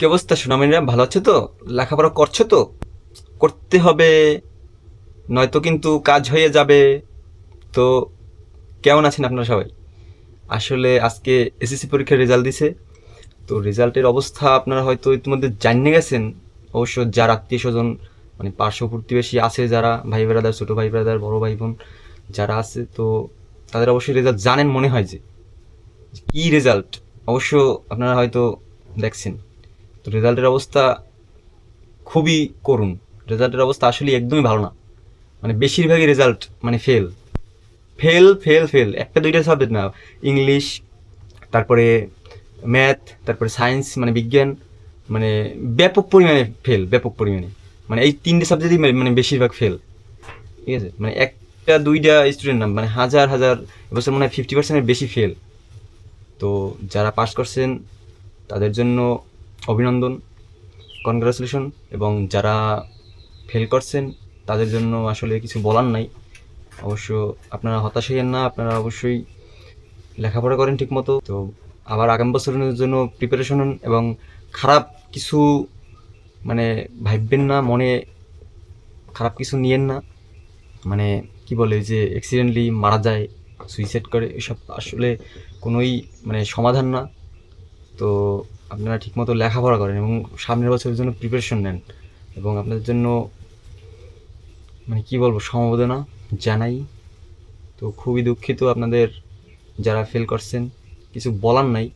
কি অবস্থা সোনামণিরা, ভালো আছো তো? লেখাপড়া করছো তো? করতে হবে, নয়তো কিন্তু কাজ হয়ে যাবে। তো কেমন আছেন আপনারা সবাই? আসলে আজকে এসএসসি পরীক্ষার রেজাল্ট দিছে। তো রেজাল্টের অবস্থা আপনারা হয়তো ইতিমধ্যে জানিয়ে গেছেন। অবশ্য যার আত্মীয় স্বজন, মানে পার্শ্ব প্রতিবেশী আছে, যারা ভাই ব্রাদার, ছোট ভাই ব্রাদার, বড় ভাই বোন যারা আছে, তো তাদের অবশ্যই রেজাল্ট জানেন মনে হয়। যে কি রেজাল্ট অবশ্য আপনারা হয়তো দেখছেন। তো রেজাল্টের অবস্থা খুবই করুণ। রেজাল্টের অবস্থা আসলে একদমই ভালো না। মানে বেশিরভাগই রেজাল্ট মানে ফেল, ফেল, ফেল, ফেল। একটা দুইটা সাবজেক্ট না, ইংলিশ, তারপরে ম্যাথ, তারপরে সায়েন্স মানে বিজ্ঞান, মানে ব্যাপক পরিমাণে ফেল, ব্যাপক পরিমাণে। মানে এই তিনটে সাবজেক্টই মানে বেশিরভাগ ফেল। ঠিক আছে, মানে একটা দুইটা স্টুডেন্ট না, মানে হাজার হাজার, এবছর মনে হয় 50%-এর বেশি ফেল। তো যারা পাস করছেন তাদের জন্য অভিনন্দন, কনগ্রাচুলেশন। এবং যারা ফেল করছেন তাদের জন্য আসলে কিছু বলার নাই। অবশ্য আপনারা হতাশ হইয়েন না, আপনারা অবশ্যই লেখাপড়া করেন ঠিকমতো। তো আবার আগামী বছরের জন্য প্রিপারেশন হন, এবং খারাপ কিছু মানে ভাববেন না, মনে খারাপ কিছু নিয়েন না। মানে কি বলে, যে অ্যাক্সিডেন্টলি মারা যায়, সুইসাইড করে, এসব আসলে কোনোই মানে সমাধান না। তো আপনারা ঠিকমতো লেখাপড়া করেন এবং সামনের বছরের জন্য প্রিপারেশন নেন। এবং আপনাদের জন্য মানে কি বলবো, সমবেদনা জানাই। তো খুবই দুঃখিত আপনাদের যারা ফেল করছেন, কিছু বলার নাই।